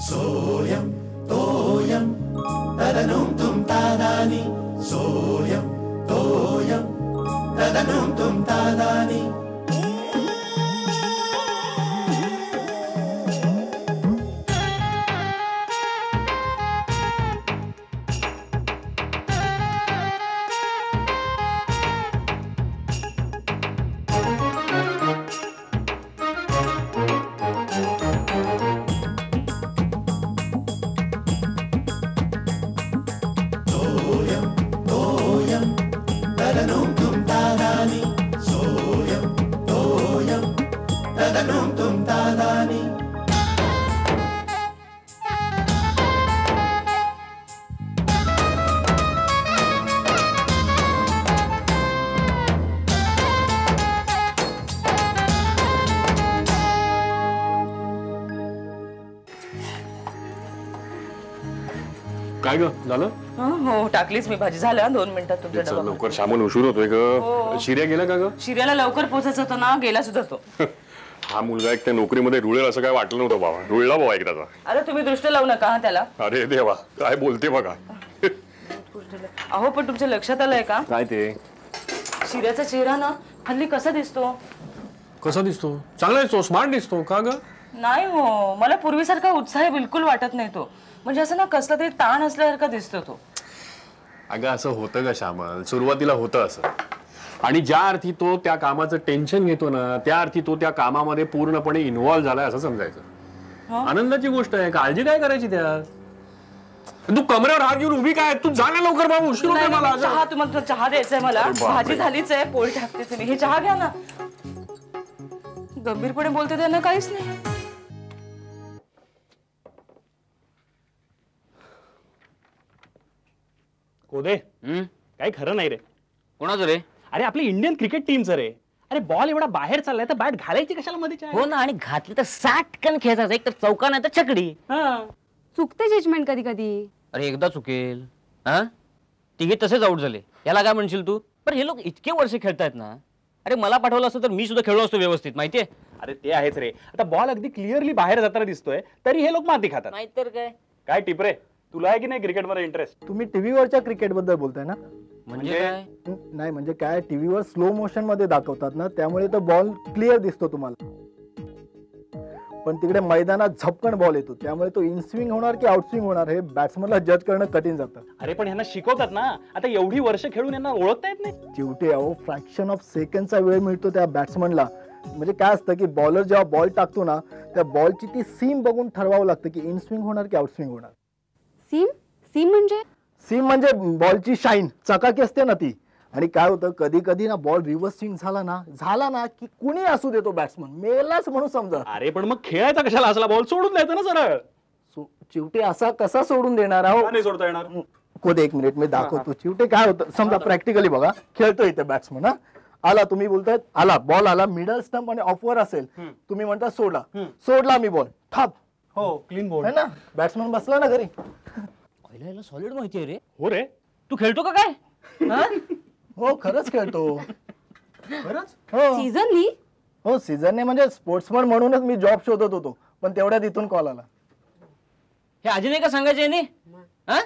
सोयम तोयम तदनुम तुम तादानी सोयम तोयम तदनुम तुम तादानी काय ग झालं? हो टाकलीच मी भाजी. झालं 2 मिनिटात तुमच्या डबा. लवकर शामून उशीर होतोय ग. शिर्या गेला का ग? शिर्याला लवकर पोहोचायचं होतं ना, गेला सुद्धा तो. हा मुलगा एक त्या नोकरीमध्ये रुळेल असं काय वाटलं नव्हतं बाबा. रुळला बाबा एकदाचा. अरे तुम्ही दृष्ट लावू नका त्याला. अरे देवा काय बोलते बघा. अहो पण तुमच्या लक्षात आलंय का? काय ते? शिर्याचा चेहरा ना हल्ली कसा दिसतो? कसा दिसतो? चांगला दिसतो, स्मार्ट दिसतो का ग? नाही हो, मला पूर्वीसारखा उत्साही बिलकुल वाटत नाही तो. म्हणजे असं ना कसला तरी ताण असल्यासारखा दिसतो तो. अगं असं होतं का श्यामल? सुरुवातीला होतं असं. आणि ज्या अर्थी तो त्या कामाचं टेन्शन घेतो ना, त्या अर्थी तो त्या कामामध्ये पूर्णपणे इन्व्हॉल्व्ह झालाय असं समजायचं. आनंदाची गोष्ट आहे, काळजी काय करायची त्यात? तू कमरेवर हात घेऊन उभी काय? तू जा ना लवकर बाबा, उशीर होतोय मला. चहा, तुम्हाला चहा द्यायचाय मला. भाजी झालीच आहे, पोळी टाकते तुम्ही. हे चहा घ्या ना. गंभीरपणे बोलते त्यांना काहीच नाही. कोदे काही खरं नाही रे. कोणाचं रे? अरे आपली इंडियन क्रिकेट टीमचं रे. अरे बॉल एवढा बाहेर चाललाय तर बॅट घालायची कशाला मध्ये? हो ना, आणि घातली तर साटकन खेचायचं. एक तर चौका नाही तर छकडी. चुकते जजमेंट कधी कधी. अरे एकदा चुकेल. हा तिघे तसेच आउट झाले. याला काय म्हणशील तू? पण हे लोक इतके वर्ष खेळतायत ना. अरे मला पाठवलं असतं तर मी सुद्धा खेळलो असतो व्यवस्थित, माहितीये. अरे ते आहेच रे. आता बॉल अगदी क्लिअरली बाहेर जाताना दिसतोय तरी हे लोक माती खातात. नाहीतर काय. काय टिप रे, तुला आहे की नाही क्रिकेट मध्ये इंटरेस्ट? तुम्ही टीव्हीवरच्या क्रिकेट बद्दल बोलताय ना? म्हणजे काय? नाही म्हणजे काय, टीव्हीवर स्लो मोशन मध्ये दाखवतात ना, त्यामुळे तो बॉल क्लिअर दिसतो तुम्हाला. पण तिकडे मैदानात झपकन बॉल येतो, त्यामुळे तो इन स्विंग होणार की आउट स्विंग होणार हे बॅट्समनला जज करणं कठीण जातं. अरे पण यांना शिकवतात ना. आता एवढी वर्ष खेळून यांना ओळखता येत नाही. शेवटी अहो फ्रॅक्शन ऑफ सेकंडचा वेळ मिळतो त्या बॅट्समनला. म्हणजे काय असतं की बॉलर जेव्हा बॉल टाकतो ना, त्या बॉलची ती सीम बघून ठरवावं लागतं की इन स्विंग होणार की आउट स्विंग होणार. सीम सीम म्हणजे? सीम म्हणजे बॉलची शाईन, चकाकी असते ना ती. आणि काय होतं कधी कधी ना बॉल रिव्हर्स स्विंग झाला ना की कुणी असू देतो बॅट्समन मेलाच म्हणून समजा. अरे पण मग खेळायचा कशाला? असला बॉल सोडून द्यायचा ना सरळ. चिवटे असा कसा सोडून देणार आहो? नाही सोडता येणार. कोदे एक मिनिट मी दाखवतो. चिवटे काय होतं समजा, प्रॅक्टिकली बघा, खेळतो इथे बॅट्समन. आला, तुम्ही बोलतायत आला, बॉल आला, मिडल स्टंप आणि ऑफवर असेल, तुम्ही म्हणता सोडला. सोडला मी बॉल, थाप. हो क्लीन बॉल है ना. बॅट्समन बसला ना घरी. सॉलिड माहिती आहे रे. हो रे. तू खेळतो का काय? हो खरंच खेळतो. खरंच? हो सीझनली? हो सीझनने, म्हणजे स्पोर्ट्समन म्हणूनच मी जॉब शोधत होतो, पण तेवढ्यात इथून कॉल आला. हे अजून नाही का सांगायचे नाही? हा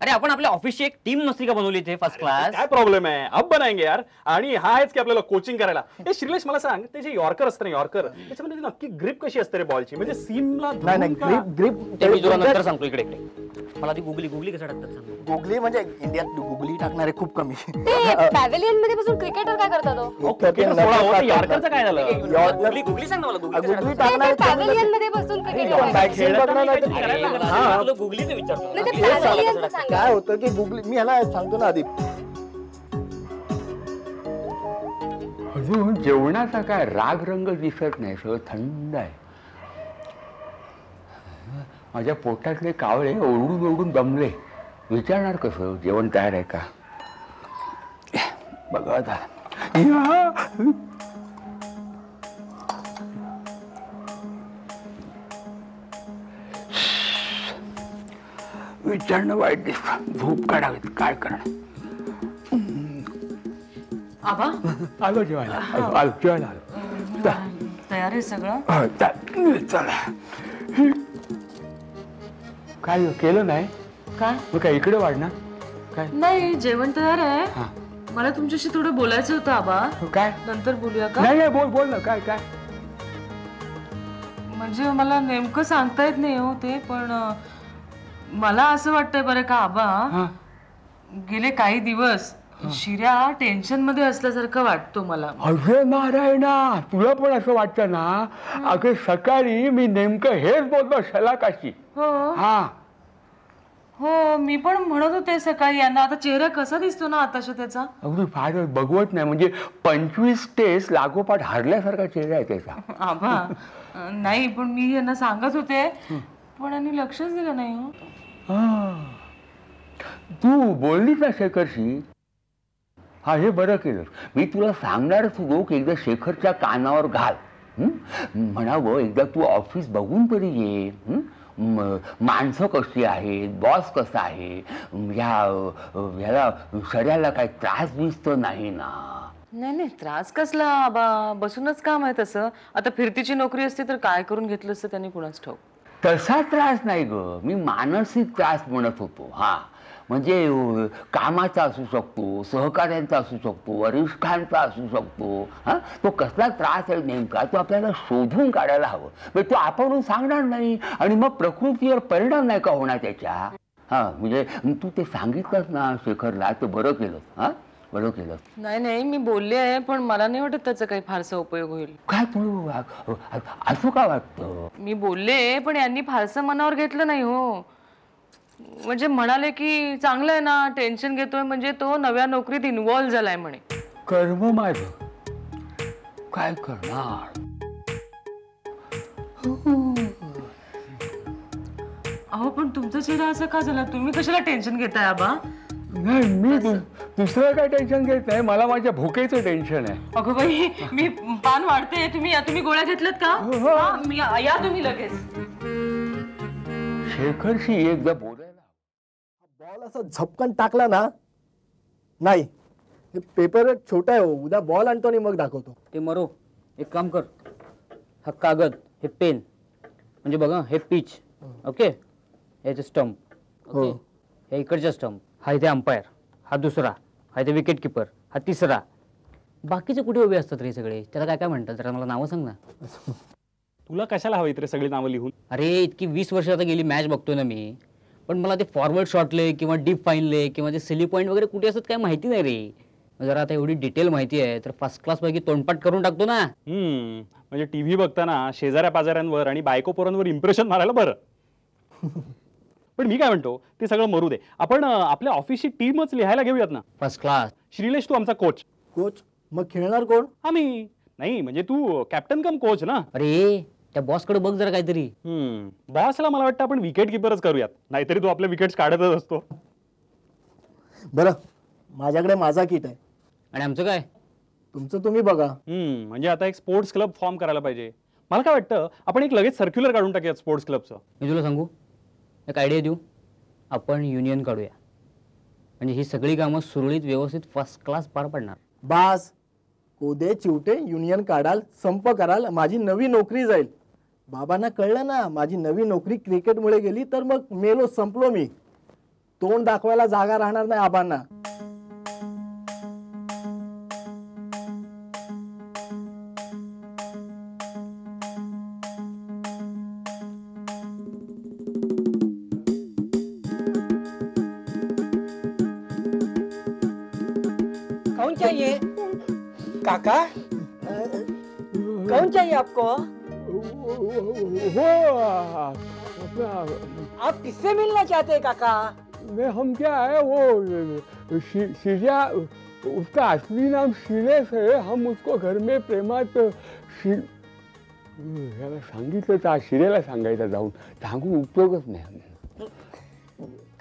अरे आपण आपल्या ऑफिसची एक टीम नसती का बनवली इथे फर्स्ट क्लास? काय प्रॉब्लेम आहे? अब बनाएंगे यार. आणि हा आहेच की आपल्याला कोचिंग करायला. हे श्रीलेश मला सांग, ते जे यॉर्कर असतं ना, यॉर्कर, त्याच्यामध्ये नक्की ग्रिप कशी असते रे बॉलची? म्हणजे सीमला नाही ग्रिप ते मी तुला नंतर सांगतो. इकडे इकडे मला ती गुगली कसं टाकतात सांग. गुगली म्हणजे इंडियात गुगली टाकणारे खूप कमी. ते पॅव्हेलियन मध्ये बसून क्रिकेटर काय करतात? यॉर्करचं काय झालं? गुगली सांग ना मला. गुगली टाकणारे पॅव्हेलियन मध्ये बसून गुगलीचं विचारतो. काय होतं की गुगली, मी ह्याला सांगतो ना आधी, अजून जेवणाचा काय राग रंग दिसत नाही, सगळं थंड आहे. माझ्या पोटातले कावळे ओरडून ओरडून दमले. विचारणार कसं जेवण तयार आहे का? बघा आता विचारणं वाईट दिसतं. झोप काढावीत, काय करणार. आबा आलो जेवायला, आलो जेवायला आलो. तयार आहे सगळं? चला. काय केलं नाही काय मग काय इकडे वाढणार काय नाही, जेवण तयार आहे. मला तुमच्याशी थोडं बोलायचं होतं आबा. काय नंतर बोलूया का? नाही बोल बोल ना काय काय म्हणजे मला नेमकं सांगता येत नाही हो ते, पण मला असं वाटतंय बरं का आबा, गेले काही दिवस शिर्या टेन्शन मध्ये असल्यासारखं वाटतो मला. अरे नारायणा, तुला पण असं वाटतं ना? अगं सकाळी मी नेमकं हेच बोलतो शलाकाशी. हो हो, मी पण म्हणत होते सकाळी यांना. आता चेहरा कसा दिसतो ना आताशा त्याचा? अगदी फार बघवत नाही, म्हणजे 25 टेस्ट लागोपाठ हारल्यासारखा चेहरा आहे त्याचा. आबा नाही, पण मी यांना सांगत होते, पण यांनी लक्षच दिलं नाही हो. तू बोललीस ना शेखरशी? हा, हे बरं केलं. मी तुला सांगणारच होतो की एकदा शेखरच्या कानावर घाल. म्हणावं एकदा तू ऑफिस बघून तरी ये. माणसं कशी आहेत, बॉस कसा आहे, ह्याला शरीराला काही त्रास दिसतो नाही ना? नाही नाही, त्रास कसला आबा, बसूनच काम आहे तसं. आता फिरतीची नोकरी असते तर काय करून घेतलं असतं त्यांनी, कुणाच ठाऊक. तसा त्रास नाही ग, मी मानसिक त्रास म्हणत होतो. हा, म्हणजे कामाचा असू शकतो, सहकार्यांचा असू शकतो, वरिष्ठांचा असू शकतो. हा, तो कसला त्रास आहे नेमका तो आपल्याला शोधून काढायला हवं. म्हणजे तो आपण सांगणार नाही आणि मग प्रकृतीवर परिणाम नाही का होणार त्याच्या. हा, म्हणजे तू ते सांगितलंस ना शेखरला, ते बरं केलं. हा, बरं केलं. नाही नाही, मी बोलले आहे, पण मला नाही वाटत त्याचा काही फारसा उपयोग होईल. काय तू असं का वाटतं? मी बोलले, पण यांनी फारसं मनावर घेतलं नाही हो. म्हणजे म्हणाले की चांगलं आहे ना, टेन्शन घेतोय म्हणजे तो नव्या नोकरीत इन्व्हॉल्व झालाय म्हणे. कर्म माझं काय करणार. अहो, पण तुमचा चेहरा असा का झाला? तुम्ही कशाला टेन्शन घेताय आबा? नाही, मी दुसरं काय टेन्शन घेत नाही, मला माझ्या भुकेचं टेन्शन आहे. अगं बाई, मी पान वाढते. तुम्ही गोळ्या घेतल्यात का? हा, या तुम्ही लगेच. शेखरशी एकदा बोलायला. बॉल असा झपकन टाकला ना, नाही पेपर छोटा आहे हो, उद्या बॉल आणतो आणि मग दाखवतो. ते मरो, एक काम कर, हा कागद, हे पेन, म्हणजे बघा हे पिच, ओके, ह्याचे स्टंप, ओके, हे इकडचे स्टंप, हा इथे अंपायर, हा दुसरा, हा इथे विकेट किपर, हा तिसरा. बाकीचे कुठे उभे असतात रे सगळे? त्याला काय काय म्हणतात जरा मला नावं सांग ना. तुला कशाला हवी रे सगळी नावं लिहून? अरे इतकी 20 वर्ष आता गेली मॅच बघतोय ना मी, पण मला ते फॉरवर्ड शॉटले किंवा डीप फाईनले किंवा ते सिली पॉईंट वगैरे कुठे असतात काय माहिती नाही रे. जरा आता एवढी डिटेल माहिती आहे तर फर्स्ट क्लास पैकी तोंडपाठ करून टाकतो ना. म्हणजे टीव्ही बघताना शेजाऱ्या पाजाऱ्यांवर आणि बायको पोरांवर इम्प्रेशन मारायला बरं. पण मी काय म्हणतो, ते सगळं मरू दे. आपण आपल्या ऑफिसची टीमच लिहायला घेऊयात ना. First class. श्रीलेश, तू आमचा कोच. कोच? मग खेळणार कोण? आम्ही नाही, म्हणजे तू कॅप्टन कम कोच ना. अरे त्या बॉसकडे बघ जरा काहीतरी. बॉसला मला वाटतं आपण विकेट किपरच करूयात, नाहीतरी तू आपले विकेट्स काढतच असतो. बरं, माझ्याकडे माझा किट आहे. आणि आमचं काय? तुमचं तुम्ही बघा. म्हणजे आता एक स्पोर्ट्स क्लब फॉर्म करायला पाहिजे. मला काय वाटतं, आपण एक लगेच सर्क्युलर काढून टाकूया स्पोर्ट्स क्लबचं. मी तुला सांगू, एक आयडिया देऊ, आपण युनियन काढूया. म्हणजे ही सगळी कामं सुरळीत व्यवस्थित फर्स्ट क्लास पार पडणार. बास, कोदे चिवटे युनियन काढाल, संप कराल, माझी नवी नोकरी जाईल. बाबांना कळलं ना माझी नवी नोकरी क्रिकेटमुळे गेली तर मग मेलो, संपलो मी. तोंड दाखवायला जागा राहणार नाही आबांना. कौन चाहिए काका? कौन चाहिए आपको? आप किससे मिलना चाहते हैं काका? हम क्या है वो शिर्या, उसका असली नाम श्रीलेश है. हम उसको घर में प्रेमात याला सांगितलं तर शिर्याला सांगायचं जाऊन, सांगून उपयोगच नाही.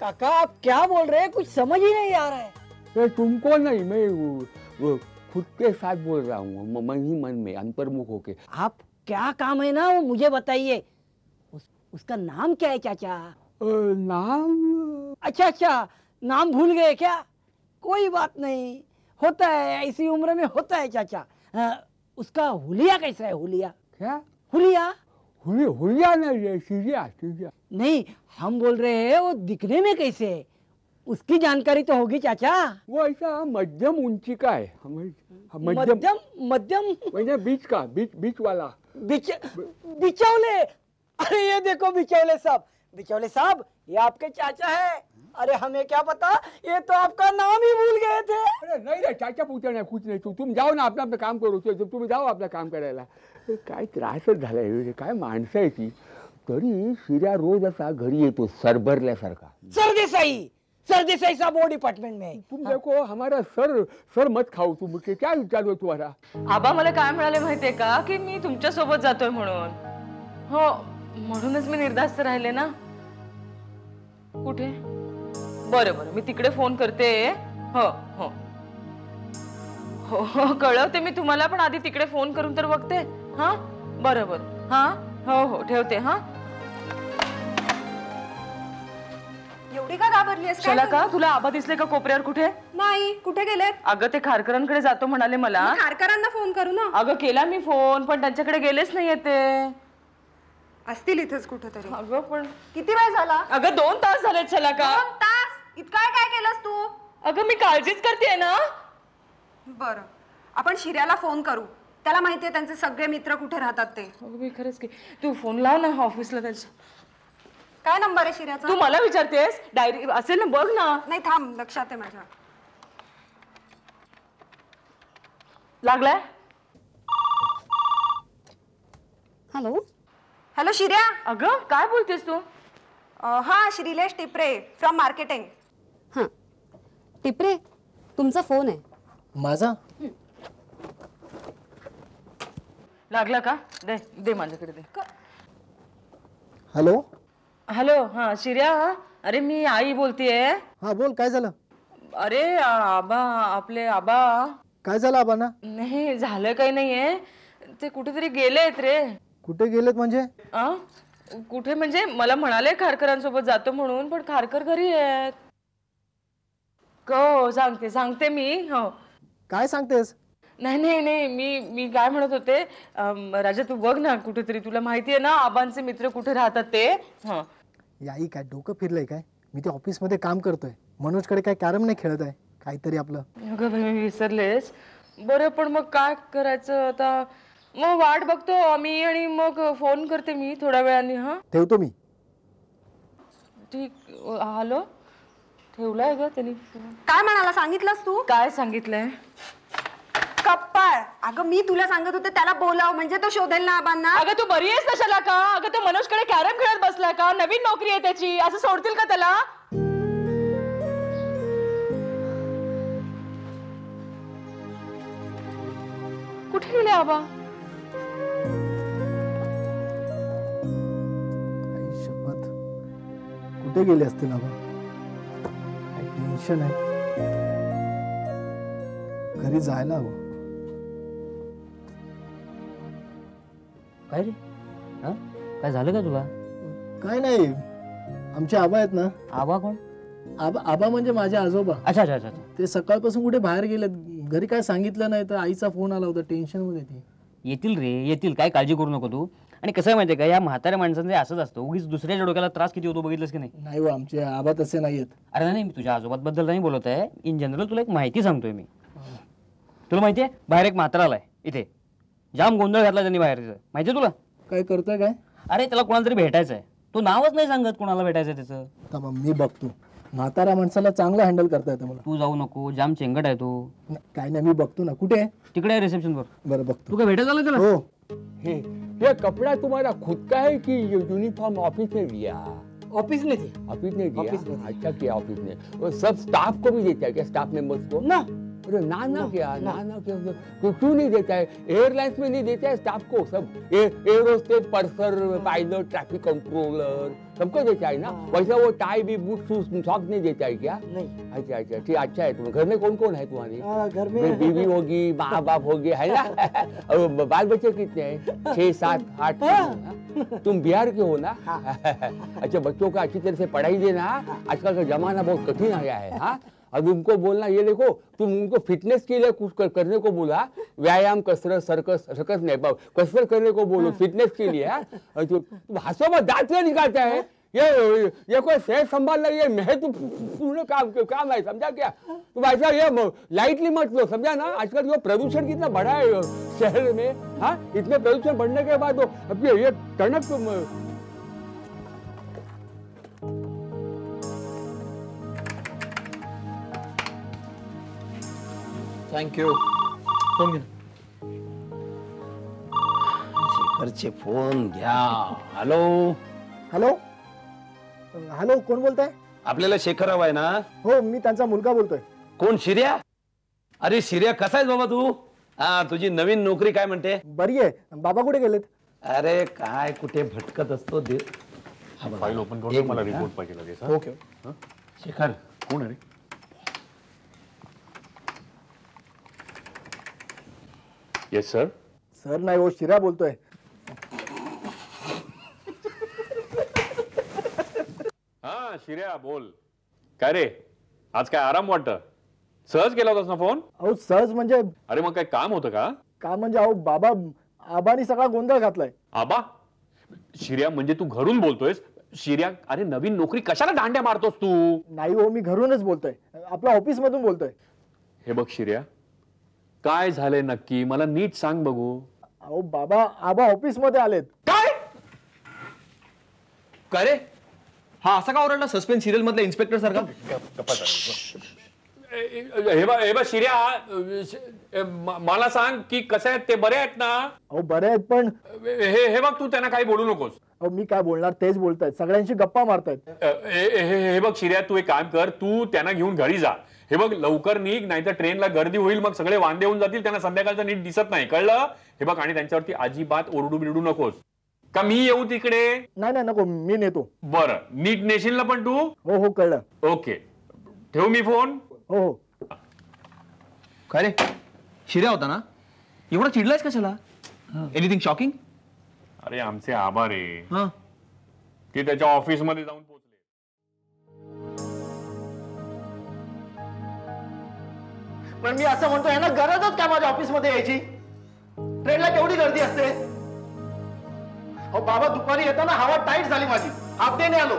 काका आप क्या बोल रहे हैं? कुछ समझ ही नहीं आ रहा है. मैं तुमको नहीं, मैं खुद के साथ बोल रहा हूँ, मन ही मन में अंतर्मुख होके. आप क्या काम है ना वो मुझे बताइए. उसका नाम क्या है चाचा? नाम? अच्छा, नाम भूल गए क्या? कोई बात नहीं, होता है, ऐसी उम्र में होता है चाचा. उसका हुलिया कैसा है? हुलिया क्या हुलिया हुलिया नहीं है, सीरिया सीरिया। नहीं, हम बोल रहे हैं वो दिखने में कैसे है, उसकी जानकारी तो होगी चाचा। वो ऐसा मध्यम ऊंची का है, मध्यम मध्यम मध्यम म्हणजे बीच का, बीच वाला। बिचौले। अरे ये देखो बिचौले साहब, बिचौले साहब ये आपके चाचा है। अरे हमें क्या पता, ये तो आपका नाम ही भूल गए थे। अरे नहीं रे चाचा पूछा नाही, कुछ नाही, तुम जाओ ना, आपलं आपलं काम करू, तुम्ही जाओ आपलं काम करायला। काय त्रासच झालाय, काय माणसं आहे ती। तरी शिर्या रोज असा घरी येतो सरभरल्यासारखा। सरदेसाई साहब वो डिपार्टमेंट में है। तुम देखो हमारा सर मत खाओ, तुम क्या विचार तुम्हारा। आबा मला काय म्हणाले माहितीये का, की मी तुमच्या सोबत जातोय म्हणून. हो, म्हणूनच मी निर्धास्त राहिले ना. कुठे? बरं बरं, मी तिकडे फोन करते. हो हो हो हो, कळवते मी तुम्हाला, पण आधी तिकडे फोन करून तर बघते. हा बरं बरं, हा हो हो, ठेवते. हा एवढी का घाबरलीस? चला का, तुला आबा दिसले का कोपऱ्यावर कुठे? नाही, कुठे गेलेत? अगं ते खारकरांकडे जातो म्हणाले मला. खारकरांना फोन करू ना. अगं केला मी फोन, पण त्यांच्याकडे गेलेच नाहीये ते. असतील इथेच कुठेतरी. अगं पण किती वेळ झाला? अगं 2 तास झाले. चला का? 2 तास? इतका काय केलंस तू? अगं मी काळजीच करते ना. बरं, आपण शिर्याला फोन करू, त्याला माहितीये त्यांचे सगळे मित्र कुठे राहतात ते. अगं मी खरंच की, तू फोन लाव ना ऑफिसला त्याच्या. काय नंबर आहे शिर्याचा? तू मला विचारतेस? डायरी असेल ना, बघ ना. नाही थांब, लक्षात आहे माझ्या. लागलाय? हॅलो हॅलो शिर्या. अगं काय बोलतेस तू? हा, श्रीलेश टिपरे फ्रॉम मार्केटिंग. हां टिपरे, तुमचा फोन आहे. माझा? लागला का? दे दे माझ्याकडे दे. हॅलो हॅलो, हा शिर्या. अरे मी आई बोलतेय. हा बोल, काय झालं? अरे आबा, आपले आबा. काय झालं आबांना? नाही झालं काही नाहीये, ते कुठेतरी गेलेत रे. कुठे गेलेत म्हणजे? कुठे म्हणजे मला म्हणाले खारकरांसोबत जातो म्हणून, पण खारकर घरी आहेत. हो सांगते मी. हो काय सांगतेस? नाही नाही नाही, मी काय म्हणत होते, राजा तू बघ ना कुठेतरी, तुला माहितीये ना आबांचे मित्र कुठे राहतात ते. हा याई काय डोकं फिरलंय काय? मी ते ऑफिसमध्ये काम करतोय, मनोजकडे काय कॅरम नाही खेळत आहे, काहीतरी आपलं. अगं बाई, मी विसरलेस. बरं पण मग काय करायचं आता? मग वाट बघतो आम्ही, आणि मग फोन करते मी थोड्या वेळाने. हा ठेवतो मी. ठीक. हॅलो, ठेवलाय ग त्यांनी. काय म्हणाला, सांगितलंस तू? काय सांगितलंय? कप्पाळ. अगं मी तुला सांगत होते त्याला बोलाव, म्हणजे तो शोधेल ना आबांना. अगं तू बरी आहेस कशाला का? अगं तो मनोजकडे कॅरम खेळत बसला का? नवीन नोकरी आहे त्याची, असं सोडतील का त्याला? कुठे गेले आबा? आई शपथ, कुठे गेले असतील आबा? काय टेन्शन आहे, घरी जायला हवं. काय रे? हा, काय झालं का तुला? काय नाही, आमचे आबा आहेत ना. आबा कोण? आबा म्हणजे माझे आजोबा. अच्छा अच्छा अच्छा. ते सकाळपासून कुठे बाहेर गेलेत, घरी काय सांगितलं नाही, तर आईचा फोन आला होता, टेन्शन मध्ये ती. येतील रे येतील, काय काळजी करू नको तू. आणि कसं आहे माहितीये का, या म्हाताऱ्या माणसांचे असंच असतं, उगीच दुसऱ्याच्या डोक्याला त्रास किती होतो बघितलंस की नाही? नाही हो, आमचे आबा तसे नाहीयेत. अरे नाही, मी तुझ्या आजोबाबद्दल नाही बोलत आहे, इन जनरल तुला एक माहिती सांगतोय मी. तुला माहितीये बाहेर एक म्हातारा आलाय इथे, जाम गोंधळ घातला त्यांनी बाहेर. तिथं माहितीये तुला? काय करतोय काय? अरे त्याला कोणाला तरी भेटायचं आहे, तो नावच नाही सांगत कोणाला भेटायचंय त्याचं. मी बघतो, म्हातारा माणसाला चांगलं हँडल करता येतं मला. तू जाऊ नको, जाम चेंगट आहे तो. काय नाही, मी बघतो ना. कुठे आहे? तिकडे आहे रिसेप्शन वर. बरं बघतो. तू काय भेटायला आला त्याला? हो. ये कपड़ा तुम्हारा खुद का है कि यूनिफॉर्म ऑफिस में दिया? ऑफिस में थी। ऑफिस ने दिया? ऑफिस में। अच्छा किया ऑफिस ने। वो सब स्टाफ को भी देता है क्या, स्टाफ मेंबर्स को? ना अरे ना क्या, ना क्या, क्यों नहीं देता है? एयरलाइंस में नहीं देता है स्टाफ को, सब एरोस्टेज, पर्सर, पायलट, ट्रैफिक कंट्रोलर सबको देता है ना। वैसा वो टाई भी, बूट, शूज सब नहीं देता है क्या? नहीं। अच्छा अच्छा ठीक, अच्छा है। तुम घर में कौन कौन है तुम्हारी? घर में बीवी होगी, माँ बाप होगी, है ना? और बाल बच्चे कितने हैं? 6, 7, 8? तुम बिहार के हो ना? अच्छा, बच्चों का अच्छी तरह से पढ़ाई देना, आजकल का जमाना बहुत कठिन आया है। हाँ, अब उनको बोलना ये देखो, तुम उनको फिटनेस के लिए कुछ करने को बोला, व्यायाम, कसरत, सर्कस नहीं, कसरत करने को बोलो फिटनेस के लिए। तुम हंसो मत, दांत से निकालता है। ये कोई सेहत संभालना, ये महत्वपूर्ण काम है, समझा क्या? तुम ऐसा ये लाइटली मत लो, समझा ना? आजकल जो प्रदूषण कितना बढ़ा है शहर में, हाँ, इतने प्रदूषण बढ़ने के बाद अब ये टर्नअप तुम। थँक्यू. फोन घे. शेखरचे फोन घ्या. हॅलो हॅलो हॅलो, कोण बोलताय? आपल्याला शेखर हवाय ना? हो, मी त्यांचा मुलगा बोलतोय. कोण, शिर्या? अरे शिर्या, कसा आहेस बाबा तू? हा, तुझी नवीन नोकरी काय म्हणते? बरी आहे. बाबा कुठे गेलेत? अरे काय कुठे भटकत असतो फाईल ओपन करून मला रिपोर्ट पाहिजे लगेच. ओके. शेखर कोण आहे रे? Yes sir. सर नाही हो, शिर्या बोलतोय. हा शिर्या बोल. काय रे, आज काय आराम वाटतं? सहज केला होतास ना फोन? अहो सहज म्हणजे? अरे मग काय काम होतं का? काम म्हणजे अहो बाबा, आबानी सगळा गोंधळ घातलाय. आबा? शिर्या म्हणजे तू घरून बोलतोयस? शिर्या, अरे नवीन नोकरी कशाला दांड्या मारतोस तू? नाही हो, मी घरूनच बोलतोय, आपल्या ऑफिस मधून बोलतोय. हे बघ शिर्या, काय झालंय नक्की मला नीट सांग बघू. अहो बाबा, आबा ऑफिस मध्ये आलेत. काय काय रे, हा असा का ओरडला सस्पेन्स सिरियल मधल्या इन्स्पेक्टर सारखा? हे बघ शिर्या, मला सांग की कसे आहेत ते, बरे आहेत ना? अहो बरे आहेत, पण हे बघ तू त्यांना काही बोलू नकोस. अहो मी काय बोलणार, तेच बोलतायत, सगळ्यांशी गप्पा मारतायत. हे बघ शिर्या, तू एक काम कर, तू त्यांना घेऊन घरी जा. हे बघ लवकर निघ, नाहीतर ट्रेनला गर्दी होईल, मग सगळे वांदे होऊन जातील, त्यांना संध्याकाळचं नीट दिसत नाही, कळलं? हे बघ, आणि त्यांच्यावरती अजिबात ओरडू बिरडू नकोस. का मी येऊ तिकडे? नाही नाही नको, मी नेतो. बरं, नीट नेशील ना पण तू? हो हो कळलं. ओके, ठेवू मी फोन? हो हो. काय रे, शिर्या होता ना? एवढा चिडलायस कशाला? Anything shocking? अरे आमचे आबा रे, हा, ते त्याच्या ऑफिस मध्ये जाऊन पोहोचले. पण मी असं म्हणतो, यांना गरजच काय माझ्या ऑफिस मध्ये यायची? ट्रेनला केवढी गर्दी असते. अहो बाबा, दुपारी येताना हवा टाईट झाली माझी, हाफ डे ने आलो.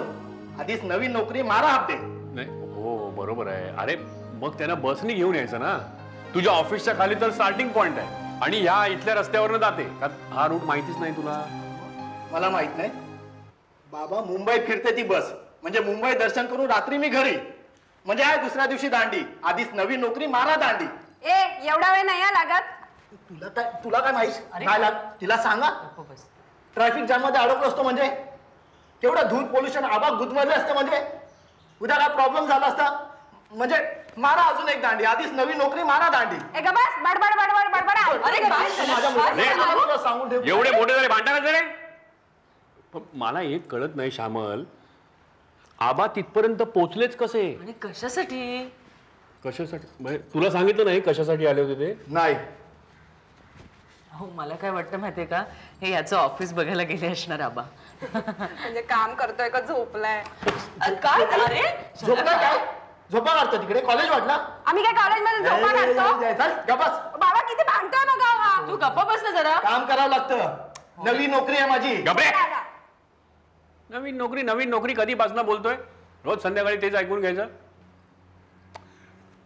आधीच नवीन नोकरी, मारा हाफ डे. नाही हो बरोबर आहे. अरे मग त्यांना बसनी घेऊन यायचं ना. तुझ्या ऑफिसच्या खाली तर स्टार्टिंग पॉइंट आहे, आणि ह्या इथल्या रस्त्यावरनं जाते का? हा रूट माहितीच नाही तुला? मला माहित नाही बाबा. मुंबई फिरते ती बस, म्हणजे मुंबई दर्शन करून रात्री मी घरी, म्हणजे आहे दुसऱ्या दिवशी दांडी. आधीच नवीन नोकरी, मारा दांडी. ए एवढा वेळ नाही लागत. तुला काय माहित? काय लाग, तिला सांगा. ट्रॅफिक जॅम मध्ये अडकलो असतो म्हणजे, केवढं धूळ पोल्युशन, आबा गुदमरले असते म्हणजे, उद्या काय प्रॉब्लेम झाला असता म्हणजे. मारा अजून एक दांडी, आधीच नवीन नोकरी, मारा दांडी. ए ग बस, बडबड बडबड बडबड. अरे सांगून ठेव. एवढे मोठे झाले भांडणाचे रे. मला एक कळत नाही श्यामल, आबा तिथपर्यंत पोहोचलेच कसे? आणि कशासाठी? कशासाठी तुला सांगितलं नाही कशासाठी आले होते ते? नाही. हो, मला काय वाटतं माहितीये का, हे याचं ऑफिस बघायला गेले असणार आबा. म्हणजे काम करतोय का झोपलाय? काय अरे झोपला काय? झोपा काढतो तिकडे, कॉलेज वाटला? आम्ही काय कॉलेज मध्ये झोपा काढतो? बाबा किती भांडतोय बघा हा. तू गप्पा बस ना जरा. काम करावं लागतं, नवीन नोकरी आहे माझी. नवीन नोकरी कधीपासून बोलतोय? रोज संध्याकाळी तेच ऐकून घ्यायचं.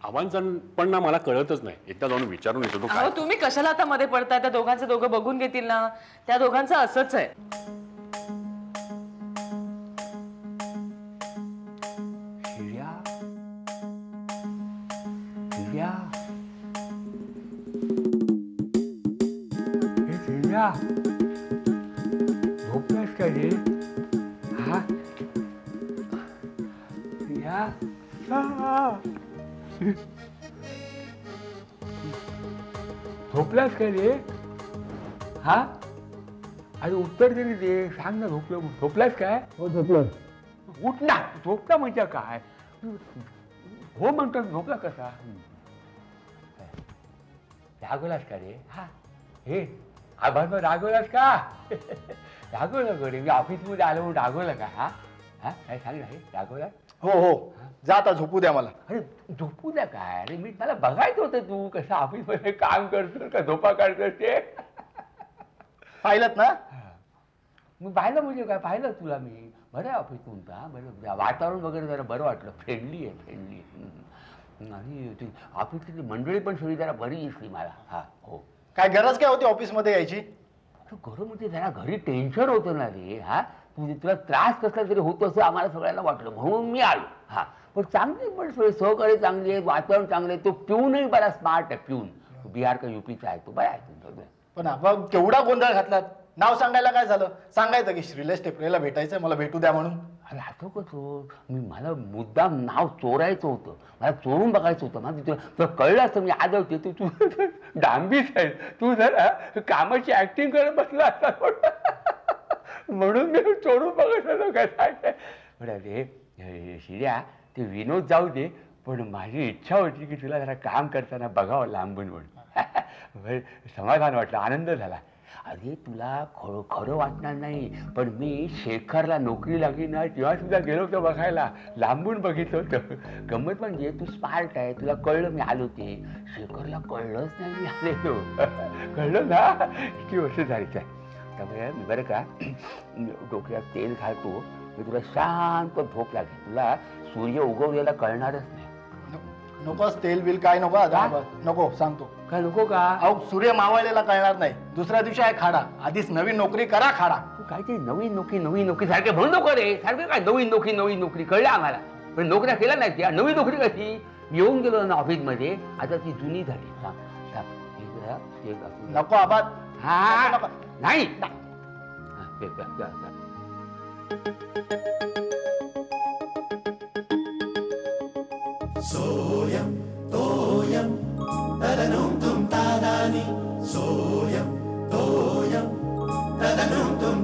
आव्हान पण ना मला कळतच नाही. एकदा जाऊन विचारून येतो. अहो तुम्ही कशाला आता मध्ये पडताय? त्या दोघांचे दोघं बघून घेतील ना. त्या दोघांचं असंच आहे. झोपलास का रे? हा झोपलास का रे? हा अरे उत्तर तरी दे, सांग ना. झोपलास काय? हो झोपलो. उठ ना. झोपला म्हणजे काय? हो म्हणतो, झोपला कसा? रागवलास का रे? हा हे आभार रागवलास का? रागवलं कडे मी ऑफिस मध्ये आलो म्हणून रागवलं का? हा हा काय सांग ना, हे रागवला? हो हो जा आता झोपू द्या मला. अरे झोपू द्या काय, अरे मला बघायचं होतं तू कसं ऑफिसमध्ये काम करतो का झोपा काढतो ते. पाहिलं ना? मी पाहिलं म्हणजे काय, पाहिलं तुला मी. बरं आहे ऑफिस तुमचा, बरं वातावरण वगैरे जरा बरं वाटलं, फ्रेंडली आहे फ्रेंडली. आणि ती ऑफिसची मंडळी पण सगळी जरा बरी दिसली मला. हा हो. काय गरज काय होती ऑफिसमध्ये यायची? घरून म्हणजे जरा घरी टेन्शन होतं ना रे. हा तुला त्रास कसला तरी होतो असं आम्हाला सगळ्यांना वाटलं, म्हणून मी आलो. हा पण चांगली, पण सगळे सहकार्य चांगली आहे, वातावरण चांगलं आहे. तो पिऊनही बरा स्मार्ट आहे. पिऊन बिहार का युपीचा आहे तो, बरा आहे तुमचा. पण आपण केवढा गोंधळ घातलात. नाव सांगायला काय झालं? सांगायचं की श्रीलेश टिपरेला भेटायचंय, मला भेटू द्या म्हणून. अरे असं कसं, मला मुद्दाम नाव चोरायचं होतं, मला चोरून बघायचं होतं. माझं तुला कळलं असतं मी आदवते तू डांबीच आहे. तू जरा कामाची ऍक्टिंग करत बसला असता म्हणून मी चोरून बघत होतो काय सांगते. बरं रे शिर्या, ते विनोद जाऊ दे, पण माझी इच्छा होती की तुला जरा काम करताना बघावं लांबून म्हणून. समाधान वाटलं, आनंद झाला. अरे तुला खरं वाटणार नाही, पण मी शेखरला नोकरी लागली ना तेव्हा सुद्धा गेलो होतो बघायला, लांबून बघितलं होतं. गंमत म्हणजे तू स्मार्ट आहे, तुला कळलं मी आलो ते. शेखरला कळलंच नाही मी आलेलो. कळलं ना, किती वर्ष झालीच आहे. त्यामुळे मी बरं का डोक्यात तेल घालतो, मी तुला शांत झोप लागेल, तुला सूर्य उगवलेला कळणारच नाही. नकोस तेल बिल काय नको. नको सांगतो. काय नको का? अहो सूर्य मावळलेला कळणार नाही. दुसऱ्या दिवशी आहे खाडा. आधीच नवीन नोकरी करा खाडा. तू काय ते नवीन नोकरी सारखे म्हणू नको रे. सारखे काय नवीन नोकरी कळलं आम्हाला, पण नोकऱ्या केल्या नाही त्या. नवीन नोकरी कशी, येऊन गेलो ना ऑफिसमध्ये, आता ती जुनी झाली. नको आबाद. हा नाही. सोयम तोयम तदनुम तुम तादानी सोयम तोयम तदनुम तुम